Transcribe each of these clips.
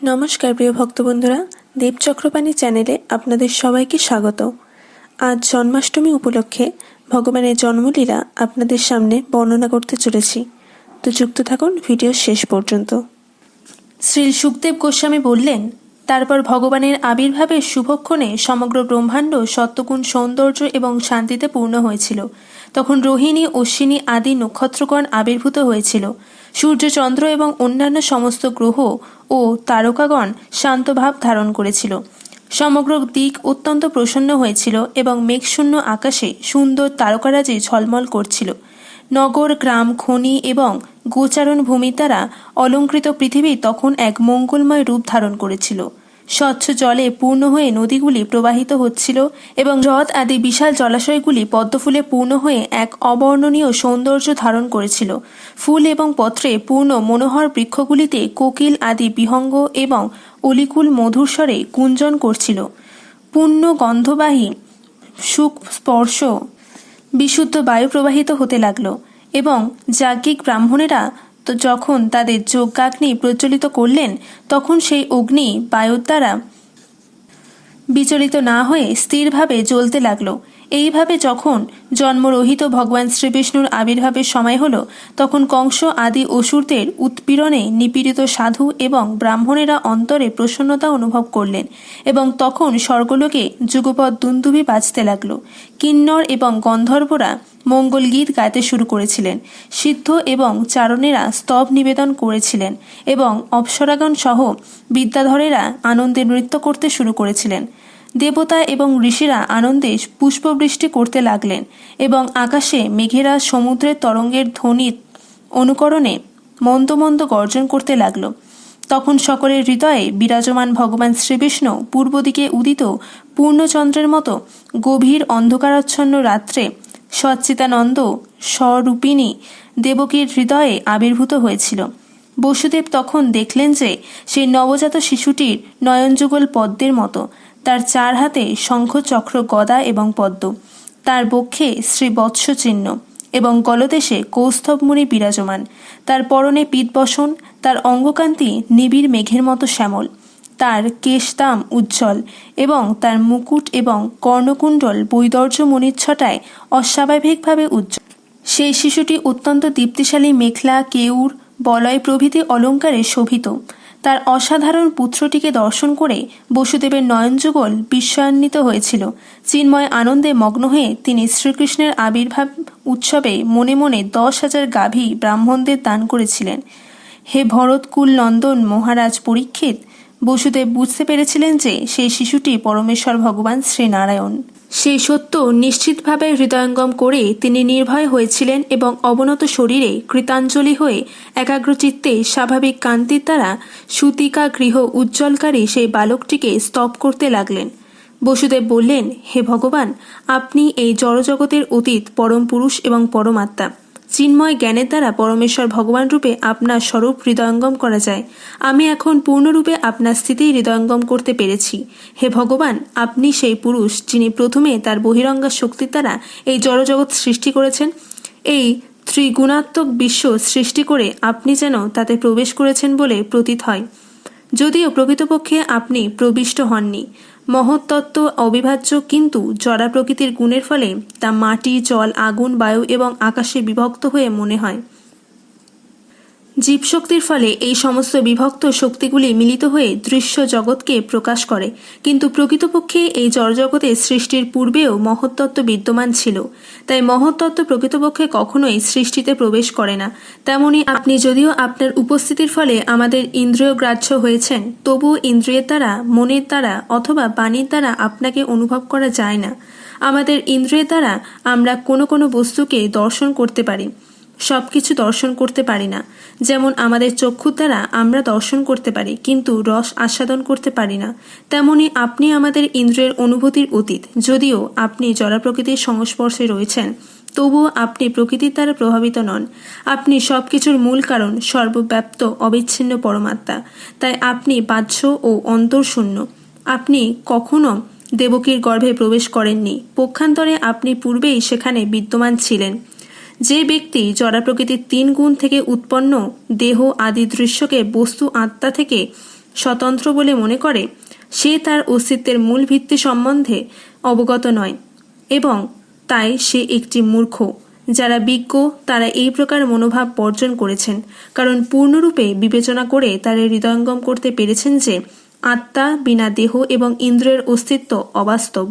নমস্কার প্রিয় ভক্তবন্ধুরা, দেব চক্রপাণী চ্যানেলে আপনাদের সবাইকে স্বাগত। আজ জন্মাষ্টমী উপলক্ষে ভগবানের জন্মলীলা আপনাদের সামনে বর্ণনা করতে চলেছি, তো যুক্ত থাকুন ভিডিও শেষ পর্যন্ত। শ্রী সুখদেব গোস্বামী বললেন, তারপর ভগবানের আবির্ভাবের শুভক্ষণে সমগ্র ব্রহ্মাণ্ড সত্যগুণ সৌন্দর্য এবং শান্তিতে পূর্ণ হয়েছিল। তখন রোহিণী, অশ্বিনী আদি নক্ষত্রগণ আবির্ভূত হয়েছিল। সূর্য, চন্দ্র এবং অন্যান্য সমস্ত গ্রহ ও তারকাগণ শান্তভাব ধারণ করেছিল। সমগ্র দিক অত্যন্ত প্রসন্ন হয়েছিল এবং মেঘশূন্য আকাশে সুন্দর তারকারাজি ঝলমল করছিল। নগর, গ্রাম, খনি এবং গোচারণ ভূমির দ্বারা অলঙ্কৃত পৃথিবী তখন এক মঙ্গলময় রূপ ধারণ করেছিল। স্বচ্ছ জলে পূর্ণ হয়ে নদীগুলি প্রবাহিত হচ্ছিল এবং হ্রদ আদি বিশাল জলাশয়গুলি পদ্মফুলে পূর্ণ হয়ে এক অবর্ণনীয় সৌন্দর্য ধারণ করেছিল। ফুল এবং পত্রে পূর্ণ মনোহর বৃক্ষগুলিতে কোকিল আদি বিহঙ্গ এবং অলিকুল মধুর স্বরে গুঞ্জন করছিল। পূর্ণ গন্ধবাহী সুখ স্পর্শ বিশুদ্ধ বায়ু প্রবাহিত হতে লাগল এবং যাজ্ঞিক ব্রাহ্মণেরা তো যখন তাদের যজ্ঞাগ্নি প্রজ্বলিত করলেন, তখন সেই অগ্নি বায়ুর দ্বারা বিচলিত না হয়ে স্থিরভাবে জ্বলতে লাগল। এইভাবে যখন জন্মরহিত ভগবান শ্রীবিষ্ণুর আবির্ভাবের সময় হল, তখন কংস আদি অসুরদের উৎপীড়নে নিপীড়িত সাধু এবং ব্রাহ্মণেরা অন্তরে প্রসন্নতা অনুভব করলেন এবং তখন স্বর্গলোকে যুগপৎ দুন্দুভি বাজতে লাগল। কিন্নর এবং গন্ধর্বরা মঙ্গল গীত গাইতে শুরু করেছিলেন। সিদ্ধ এবং চারণেরা স্তব নিবেদন করেছিলেন এবং অপ্সরাগণ সহ বিদ্যাধরেরা আনন্দে নৃত্য করতে শুরু করেছিলেন। দেবতা এবং ঋষিরা আনন্দে পুষ্পবৃষ্টি করতে লাগলেন এবং আকাশে মেঘেরা সমুদ্রের তরঙ্গের ধ্বনির অনুকরণে মন্দ মন্দ গর্জন করতে লাগল। তখন সকলের হৃদয়ে বিরাজমান ভগবান শ্রীবিষ্ণু পূর্ব দিকে উদিত পূর্ণচন্দ্রের মতো গভীর অন্ধকারাচ্ছন্ন রাত্রে সচ্চিদানন্দ স্বরূপিণী দেবকীর হৃদয়ে আবির্ভূত হয়েছিল। বসুদেব তখন দেখলেন যে সেই নবজাত শিশুটির নয়নযুগল পদ্মের মতো, তার চার হাতে শঙ্খ, চক্র, গদা এবং পদ্ম, তার বক্ষে শ্রীবৎস চিহ্ন এবং গলদেশে কৌস্তভমণি বিরাজমান, তার পরনে পীতবসন, তার অঙ্গকান্তি নিবিড় মেঘের মতো শ্যামল, তার কেশদাম উজ্জ্বল এবং তার মুকুট এবং কর্ণকুণ্ডল বৈদর্য মণিচ্ছটায় অস্বাভাবিকভাবে উজ্জ্বল। সেই শিশুটি অত্যন্ত দীপ্তিশালী মেখলা, কেউর, বলয় প্রভৃতি অলঙ্কারে শোভিত। তার অসাধারণ পুত্রটিকে দর্শন করে বসুদেবের নয়নযুগল বিস্ময়ান্বিত হয়েছিল। চিন্ময় আনন্দে মগ্ন হয়ে তিনি শ্রীকৃষ্ণের আবির্ভাব উৎসবে মনে মনে 10,000 গাভী ব্রাহ্মণদের দান করেছিলেন। হে ভরতকুল নন্দন মহারাজ পরীক্ষিত, বসুদেব বুঝতে পেরেছিলেন যে সেই শিশুটি পরমেশ্বর ভগবান শ্রীনারায়ণ। সেই সত্য নিশ্চিতভাবে হৃদয়ঙ্গম করে তিনি নির্ভয় হয়েছিলেন এবং অবনত শরীরে কৃতাঞ্জলি হয়ে একাগ্রচিত্তে স্বাভাবিক কান্তির দ্বারা সুতিকা গৃহ উজ্জ্বলকারী সেই বালকটিকে স্তব করতে লাগলেন। বসুদেব বললেন, হে ভগবান, আপনি এই জড়জগতের অতীত পরম পুরুষ এবং পরমাত্মা। চিন্ময় জ্ঞানের দ্বারা পরমেশ্বর ভগবান রূপে আপনার স্বরূপ হৃদয়ঙ্গম করা যায়। আমি এখন পূর্ণরূপে আপনার স্থিতি হৃদয়ঙ্গম করতে পেরেছি। হে ভগবান, আপনি সেই পুরুষ যিনি প্রথমে তার বহিরঙ্গা শক্তির দ্বারা এই জড়জগৎ সৃষ্টি করেছেন। এই ত্রিগুণাত্মক বিশ্ব সৃষ্টি করে আপনি যেন তাতে প্রবেশ করেছেন বলে প্রতীত হয়, যদিও প্রকৃতপক্ষে আপনি প্রবিষ্ট হননি। মহত্তত্ত্ব অবিভাজ্য, কিন্তু জড়া প্রকৃতির গুণের ফলে তা মাটি, জল, আগুন, বায়ু এবং আকাশে বিভক্ত হয়ে মনে হয়। জীবশক্তির ফলে এই সমস্ত বিভক্ত শক্তিগুলি মিলিত হয়ে দৃশ্য জগৎকে প্রকাশ করে, কিন্তু প্রকৃতপক্ষে এই জড়জগতে সৃষ্টির পূর্বেও মহত্তত্ত্ব বিদ্যমান ছিল। তাই মহত্তত্ত্ব প্রকৃতপক্ষে কখনোই সৃষ্টিতে প্রবেশ করে না। তেমনি আপনি যদিও আপনার উপস্থিতির ফলে আমাদের ইন্দ্রিয় গ্রাহ্য হয়েছেন, তবুও ইন্দ্রিয়ের দ্বারা, মনের দ্বারা অথবা বাণীর দ্বারা আপনাকে অনুভব করা যায় না। আমাদের ইন্দ্রিয়ের দ্বারা আমরা কোনো কোনো বস্তুকে দর্শন করতে পারি, সব কিছু দর্শন করতে পারি না। যেমন আমাদের চক্ষুর দ্বারা আমরা দর্শন করতে পারি, কিন্তু রস আস্বাদন করতে পারি না। তেমনি আপনি আমাদের ইন্দ্রিয়ের অনুভূতির অতীত। যদিও আপনি জড় প্রকৃতির সংস্পর্শে রয়েছেন, তবুও আপনি প্রকৃতির দ্বারা প্রভাবিত নন। আপনি সব কিছুর মূল কারণ, সর্বব্যাপ্ত অবিচ্ছিন্ন পরমাত্মা। তাই আপনি বাহ্য ও অন্তরশূন্য। আপনি কখনো দেবকীর গর্ভে প্রবেশ করেননি। পক্ষান্তরে আপনি পূর্বেই সেখানে বিদ্যমান ছিলেন। যে ব্যক্তি জড়া প্রকৃতির 3 গুণ থেকে উৎপন্ন দেহ আদি দৃশ্যকে বস্তু আত্মা থেকে স্বতন্ত্র বলে মনে করে, সে তার অস্তিত্বের মূল ভিত্তি সম্বন্ধে অবগত নয় এবং তাই সে একটি মূর্খ। যারা বিজ্ঞ তারা এই প্রকার মনোভাব বর্জন করেছেন, কারণ পূর্ণরূপে বিবেচনা করে তারা হৃদয়ঙ্গম করতে পেরেছেন যে আত্মা বিনা দেহ এবং ইন্দ্রিয়ের অস্তিত্ব অবাস্তব।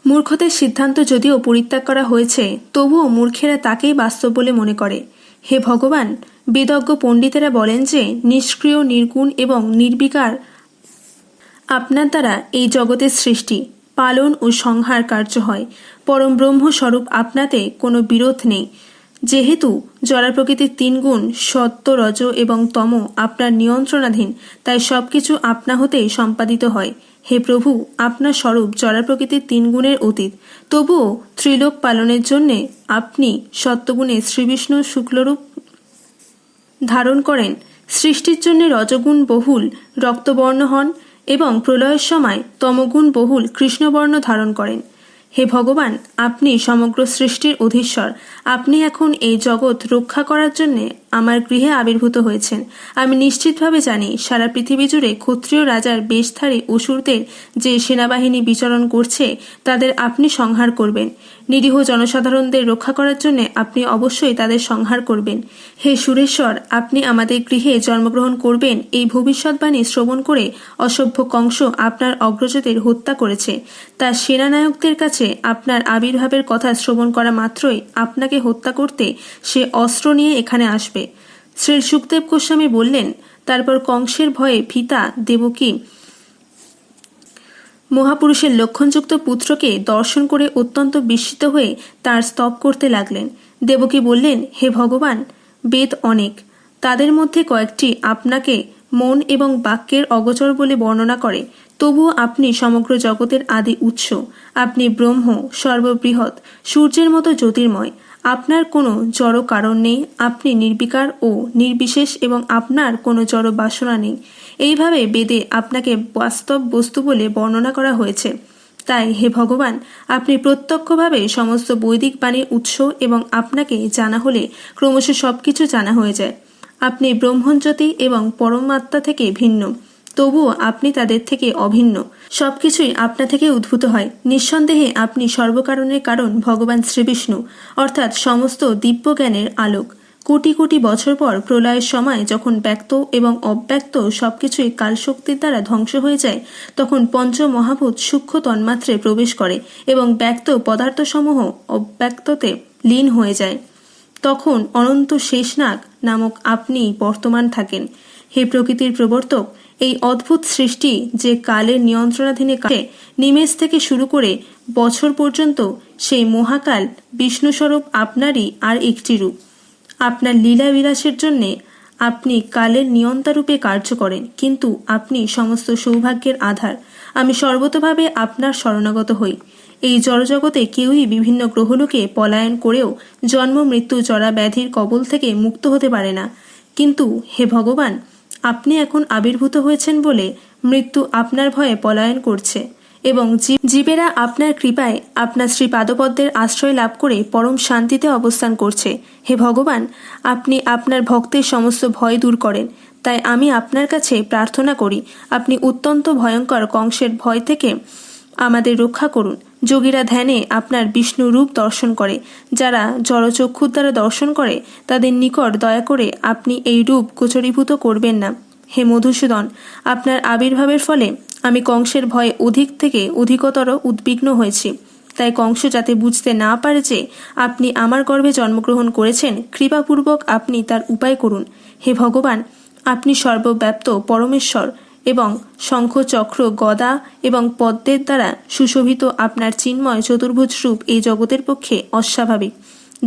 মূর্খদের সিদ্ধান্ত যদিও পরিত্যাগ করা হয়েছে, তবুও মূর্খেরা তাকেই বাস্তব বলে মনে করে। হে ভগবান, বেদজ্ঞ পণ্ডিতেরা বলেন যে নিষ্ক্রিয়, নির্গুণ এবং নির্বিকার আপনার দ্বারা এই জগতের সৃষ্টি, পালন ও সংহার কার্য হয়। পরম ব্রহ্মস্বরূপ আপনাতে কোনো বিরোধ নেই। যেহেতু জড় প্রকৃতির 3 গুণ সত্য, রজ এবং তম আপনার নিয়ন্ত্রণাধীন, তাই সবকিছু আপনা হতেই সম্পাদিত হয়। হে প্রভু, আপনার স্বরূপ জড় প্রকৃতির 3 গুণের অতীত, তবুও ত্রিলোক পালনের জন্যে আপনি সত্যগুণে শ্রীবিষ্ণু শুক্লরূপ ধারণ করেন। সৃষ্টির জন্য রজগুণ বহুল রক্তবর্ণ হন এবং প্রলয়ের সময় তমগুণ বহুল কৃষ্ণবর্ণ ধারণ করেন। হে ভগবান, আপনি সমগ্র সৃষ্টির অধীশ্বর। আপনি এখন এই জগৎ রক্ষা করার জন্যে আমার গৃহে আবির্ভূত হয়েছেন। আমি নিশ্চিতভাবে জানি সারা পৃথিবী জুড়ে ক্ষত্রিয় রাজার বেশধারী অসুরদের যে সেনাবাহিনী বিচরণ করছে তাদের আপনি সংহার করবেন। নিরীহ জনসাধারণদের রক্ষা করার জন্য আপনি অবশ্যই তাদের সংহার করবেন। হে সুরেশ্বর, আপনি আমাদের গৃহে জন্মগ্রহণ করবেন এই ভবিষ্যৎবাণী শ্রবণ করে অসভ্য কংস আপনার অগ্রজদের হত্যা করেছে। তার সেনানায়কদের কাছে আপনার আবির্ভাবের কথা শ্রবণ করা মাত্রই আপনাকে হত্যা করতে সে অস্ত্র নিয়ে এখানে আসবে। শ্রী সুখদেব গোস্বামী বললেন, তারপর কংসের ভয়ে ভীতা দেবকী মহাপুরুষের লক্ষণযুক্ত পুত্রকে দর্শন করে অত্যন্ত বিস্মিত হয়ে তার স্তব করতে লাগলেন। দেবকী বললেন, হে ভগবান, বেদ অনেক, তাদের মধ্যে কয়েকটি আপনাকে মন এবং বাক্যের অগোচর বলে বর্ণনা করে, তবুও আপনি সমগ্র জগতের আদি উৎস। আপনি ব্রহ্ম, সর্ববৃহৎ, সূর্যের মতো জ্যোতির্ময়। আপনার কোনো জড় কারণ নেই, আপনি নির্বিকার ও নির্বিশেষ এবং আপনার কোনো জড় বাসনা নেই। এইভাবে বেদে আপনাকে বাস্তব বস্তু বলে বর্ণনা করা হয়েছে। তাই হে ভগবান, আপনি প্রত্যক্ষভাবে সমস্ত বৈদিক বাণীর উৎস এবং আপনাকে জানা হলে ক্রমশ সবকিছু জানা হয়ে যায়। আপনি ব্রহ্মজ্যোতি এবং পরমাত্মা থেকে ভিন্ন, তবুও আপনি তাদের থেকে অভিন্ন। সবকিছুই আপনা থেকে উদ্ভূত হয়। নিঃসন্দেহে আপনি সর্বকারণের কারণ ভগবান শ্রীবিষ্ণু, অর্থাৎ সমস্ত দিব্য জ্ঞানের আলোক। কোটি কোটি বছর পর প্রলয়ের সময় যখন ব্যক্ত এবং অব্যক্ত সবকিছুই কালশক্তির দ্বারা ধ্বংস হয়ে যায়, তখন পঞ্চ মহাভূত সূক্ষ্ম তন্মাত্রে প্রবেশ করে এবং ব্যক্ত পদার্থসমূহ অব্যক্ততে লীন হয়ে যায়। তখন অনন্ত শেষনাগ নামক আপনি বর্তমান থাকেন। হে প্রকৃতির প্রবর্তক, এই অদ্ভুত সৃষ্টি যে কালের নিয়ন্ত্রণাধীনে নিমেষ থেকে শুরু করে বছর পর্যন্ত, সেই মহাকাল বিষ্ণুস্বরূপ আপনারই আর একটি রূপ। আপনার লীলা বিলাসের জন্যে আপনি কালের নিয়ন্তারূপে কার্য করেন, কিন্তু আপনি সমস্ত সৌভাগ্যের আধার। আমি সর্বতভাবে আপনার শরণাগত হই। এই জড়জগতে কেউই বিভিন্ন গ্রহলোকে পলায়ন করেও জন্ম মৃত্যু জরা ব্যাধির কবল থেকে মুক্ত হতে পারে না। কিন্তু হে ভগবান, আপনি এখন আবির্ভূত হয়েছেন বলে মৃত্যু আপনার ভয়ে পলায়ন করছে এবং জীবেরা আপনার কৃপায় আপনার শ্রী পাদপদ্মের আশ্রয় লাভ করে পরম শান্তিতে অবস্থান করছে। হে ভগবান, আপনি আপনার ভক্তের সমস্ত ভয় দূর করেন। তাই আমি আপনার কাছে প্রার্থনা করি, আপনি অত্যন্ত ভয়ঙ্কর কংসের ভয় থেকে আমাদের রক্ষা করুন। যোগীরা ধ্যানে আপনার বিষ্ণু রূপ দর্শন করে। যারা জড়চক্ষুর দ্বারা দর্শন করে তাদের নিকট দয়া করে আপনি এই রূপ গোচরীভূত করবেন না। হে মধুসূদন, আপনার আবির্ভাবের ফলে আমি কংসের ভয়ে অধিক থেকে অধিকতর উদ্বিগ্ন হয়েছি। তাই কংস যাতে বুঝতে না পারে যে আপনি আমার গর্ভে জন্মগ্রহণ করেছেন, কৃপাপূর্বক আপনি তার উপায় করুন। হে ভগবান, আপনি সর্বব্যাপ্ত পরমেশ্বর এবং শঙ্খ, চক্র, গদা এবং পদ্মের দ্বারা সুশোভিত আপনার চিন্ময় চতুর্ভুজ রূপ এই জগতের পক্ষে অস্বাভাবিক।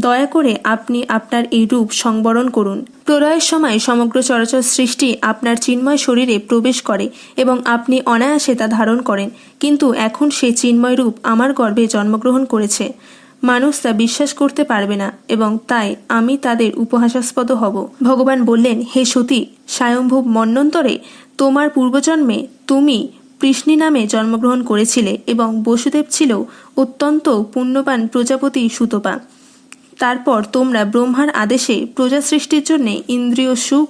দয়া করে আপনি আপনার এই রূপ সংবরণ করুন। প্রলয়ের সময় সমগ্র চরাচর সৃষ্টি আপনার চিন্ময় শরীরে প্রবেশ করে এবং আপনি অনায়াসে তা ধারণ করেন, কিন্তু এখন সেই চিন্ময় রূপ আমার গর্ভে জন্মগ্রহণ করেছে। মানুষ তা বিশ্বাস করতে পারবে না এবং তাই আমি তাদের উপহাসাস্পদ হব। ভগবান বললেন, হে সতী, স্বয়ম্ভূ মন্বন্তরে তোমার পূর্বজন্মে তুমি কৃষ্ণী নামে জন্মগ্রহণ করেছিলে এবং বসুদেব ছিল অত্যন্ত পুণ্যবান প্রজাপতি সুতপা। তারপর তোমরা ব্রহ্মার আদেশে প্রজা সৃষ্টির জন্য ইন্দ্রিয় সুখ,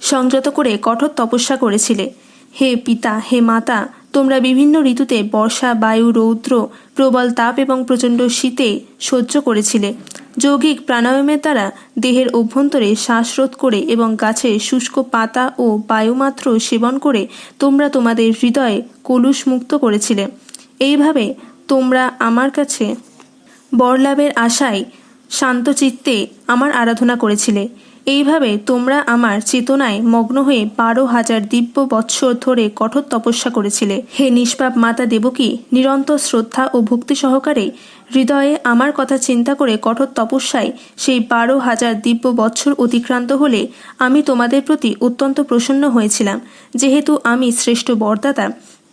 সংযত করে কঠোর তপস্যা করেছিলে। হে পিতা, হে মাতা, তোমরা বিভিন্ন ঋতুতে বর্ষা, বায়ু, রৌদ্র, প্রবল তাপ এবং প্রচণ্ড শীতে সহ্য করেছিলে। যৌগিক প্রাণায়ামের দ্বারা দেহের অভ্যন্তরে শ্বাসরোধ করে এবং গাছের শুষ্ক পাতা ও বায়ুমাত্র সেবন করে তোমরা তোমাদের হৃদয়ে কলুষ মুক্ত করেছিলে। এইভাবে তোমরা আমার কাছে বরলাভের আশায় শান্ত চিত্তে আমার আরাধনা করেছিলে। এইভাবে তোমরা আমার চেতনায় মগ্ন হয়ে 12,000 দিব্য বৎসর ধরে কঠোর তপস্যা করেছিলে। হে নিষ্পাপ মাতা দেবকী, নিরন্তর শ্রদ্ধা ও ভক্তি সহকারে হৃদয়ে আমার কথা চিন্তা করে কঠোর তপস্যায় সেই 12,000 দিব্য বৎসর অতিক্রান্ত হলে আমি তোমাদের প্রতি অত্যন্ত প্রসন্ন হয়েছিলাম। যেহেতু আমি শ্রেষ্ঠ বরদাতা,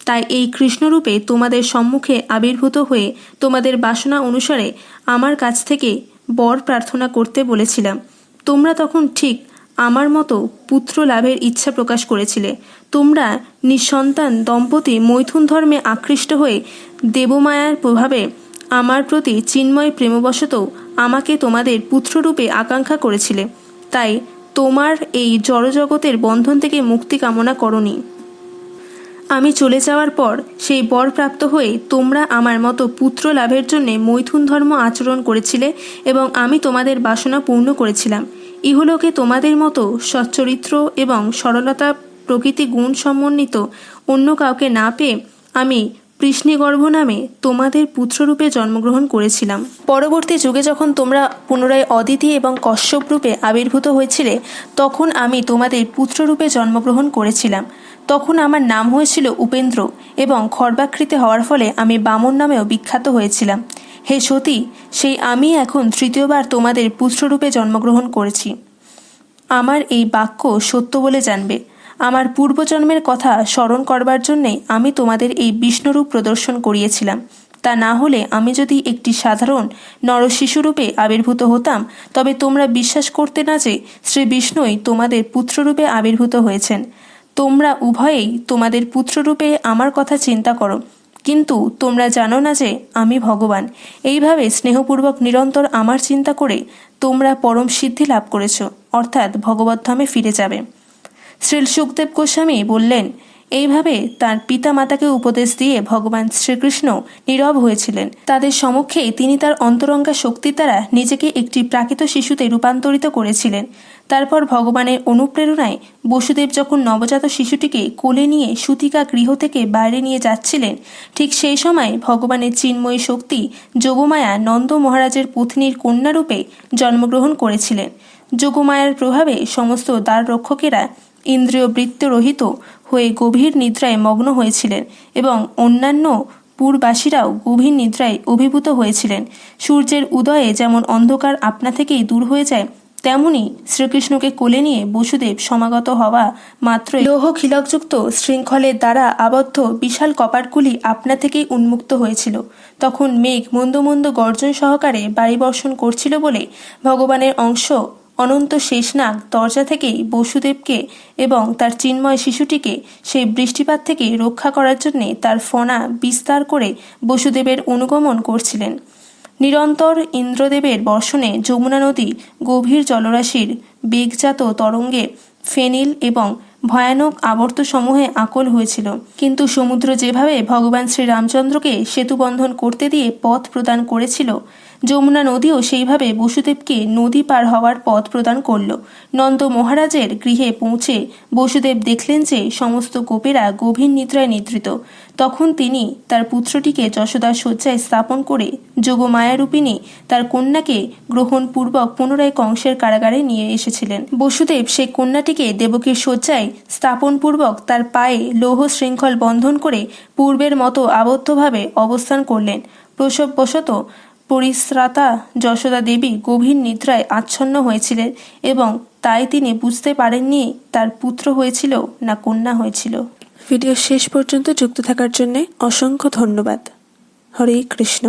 তাই এই কৃষ্ণরূপে তোমাদের সম্মুখে আবির্ভূত হয়ে তোমাদের বাসনা অনুসারে আমার কাছ থেকে বর প্রার্থনা করতে বলেছিলাম। তোমরা তখন ঠিক আমার মতো পুত্র লাভের ইচ্ছা প্রকাশ করেছিলে। তোমরা নিঃসন্তান দম্পতি মৈথুন ধর্মে আকৃষ্ট হয়ে দেবমায়ার প্রভাবে আমার প্রতি চিন্ময় প্রেমবশত আমাকে তোমাদের পুত্ররূপে আকাঙ্ক্ষা করেছিলে। তাই তোমার এই জড়জগতের বন্ধন থেকে মুক্তি কামনা করনি। আমি চলে যাওয়ার পর সেই বর প্রাপ্ত হয়ে তোমরা আমার মতো পুত্র লাভের জন্যে মৈথুন ধর্ম আচরণ করেছিলে এবং আমি তোমাদের বাসনা পূর্ণ করেছিলাম। ইহলোকে তোমাদের মতো সচ্চরিত্র এবং সরলতা প্রকৃতি গুণ সমন্বিত অন্য কাউকে না পেয়ে আমি কৃষ্ণগর্ভ নামে তোমাদের পুত্ররূপে জন্মগ্রহণ করেছিলাম। পরবর্তী যুগে যখন তোমরা পুনরায় অদিতি এবং কশ্যপ রূপে আবির্ভূত হয়েছিলে, তখন আমি তোমাদের পুত্ররূপে জন্মগ্রহণ করেছিলাম। তখন আমার নাম হয়েছিল উপেন্দ্র এবং খর্বাকৃতি হওয়ার ফলে আমি বামন নামেও বিখ্যাত হয়েছিলাম। হে সতী, সেই আমি এখন তৃতীয়বার তোমাদের পুত্ররূপে জন্মগ্রহণ করেছি। আমার এই বাক্য সত্য বলে জানবে। আমার পূর্বজন্মের কথা স্মরণ করবার জন্যে আমি তোমাদের এই বিষ্ণুরূপ প্রদর্শন করিয়েছিলাম। তা না হলে আমি যদি একটি সাধারণ নরশিশুরূপে আবির্ভূত হতাম, তবে তোমরা বিশ্বাস করতে না যে শ্রী বিষ্ণুই তোমাদের পুত্ররূপে আবির্ভূত হয়েছেন। তোমরা উভয়েই তোমাদের পুত্ররূপে আমার কথা চিন্তা করো, কিন্তু তোমরা জানো না যে আমি ভগবান। এইভাবে স্নেহপূর্বক নিরন্তর আমার চিন্তা করে তোমরা পরম সিদ্ধি লাভ করেছ, অর্থাৎ ভগবদ্ধামে ফিরে যাবে। শ্রী সুখদেব গোস্বামী বললেন, এইভাবে তার পিতা মাতাকে উপদেশ দিয়ে ভগবান শ্রীকৃষ্ণ নীরব হয়েছিলেন। তাদের সমক্ষেই তিনি তার অন্তরঙ্গা শক্তির দ্বারা নিজেকে একটি প্রাকৃত শিশুতে রূপান্তরিত করেছিলেন। তারপর ভগবানের অনুপ্রেরণায় বসুদেব যখন নবজাত শিশুটিকে কোলে নিয়ে সুতিকা গৃহ থেকে বাইরে নিয়ে যাচ্ছিলেন, ঠিক সেই সময় ভগবানের চিন্ময়ী শক্তি যোগমায়া নন্দ মহারাজের পত্নীর কন্যারূপে জন্মগ্রহণ করেছিলেন। যোগমায়ার প্রভাবে সমস্ত দ্বার রক্ষকেরা ইন্দ্রিয় বৃত্তরহিত হয়ে গভীর নিদ্রায় মগ্ন হয়েছিলেন এবং অন্যান্য পুরবাসীরাও গভীর নিদ্রায় অভিভূত হয়েছিলেন। সূর্যের উদয়ে যেমন অন্ধকার আপনা থেকেই দূর হয়ে যায়, তেমনি শ্রীকৃষ্ণকে কোলে নিয়ে বসুদেব সমাগত হওয়া মাত্রই লৌহ খিলকযুক্ত শৃঙ্খলের দ্বারা আবদ্ধ বিশাল কপাটগুলি আপনা থেকেই উন্মুক্ত হয়েছিল। তখন মেঘ মন্দ মন্দ গর্জন সহকারে বাড়ি বর্ষণ করছিল বলে ভগবানের অংশ অনন্ত শেষনাগ দরজা থেকেই বসুদেবকে এবং তার চিন্ময় শিশুটিকে সেই বৃষ্টিপাত থেকে রক্ষা করার জন্যে তার ফণা বিস্তার করে বসুদেবের অনুগমন করছিলেন। নিরন্তর ইন্দ্রদেবের বর্ষণে যমুনা নদী গভীর জলরাশির বেগজাত তরঙ্গে ফেনিল এবং ভয়ানক আবর্তসমূহে আকুল হয়েছিল। কিন্তু সমুদ্র যেভাবে ভগবান শ্রীরামচন্দ্রকে সেতুবন্ধন করতে দিয়ে পথ প্রদান করেছিল, যমুনা নদীও সেইভাবে বসুদেবকে নদী পার হওয়ার পথ প্রদান করল। নন্দ মহারাজের গৃহে পৌঁছে বসুদেব দেখলেন যে সমস্ত গোপেরা গভীর নিদ্রায় নিদ্রিত। তখন তিনি তার পুত্রটিকে যশোদার শয্যায় স্থাপন করে যোগমায়ারূপিণী তার কন্যাকে গ্রহণপূর্বক পুনরায় কংসের কারাগারে নিয়ে এসেছিলেন। বসুদেব সেই কন্যাটিকে দেবকীর শয্যায় স্থাপনপূর্বক তার পায়ে লৌহ শৃঙ্খল বন্ধন করে পূর্বের মতো আবদ্ধভাবে অবস্থান করলেন। প্রসববশত পরিশ্রাতা যশোদা দেবী গভীর নিদ্রায় আচ্ছন্ন হয়েছিলেন এবং তাই তিনি বুঝতে পারেননি তার পুত্র হয়েছিল না কন্যা হয়েছিল। ভিডিও শেষ পর্যন্ত যুক্ত থাকার জন্য অসংখ্য ধন্যবাদ। হরে কৃষ্ণ।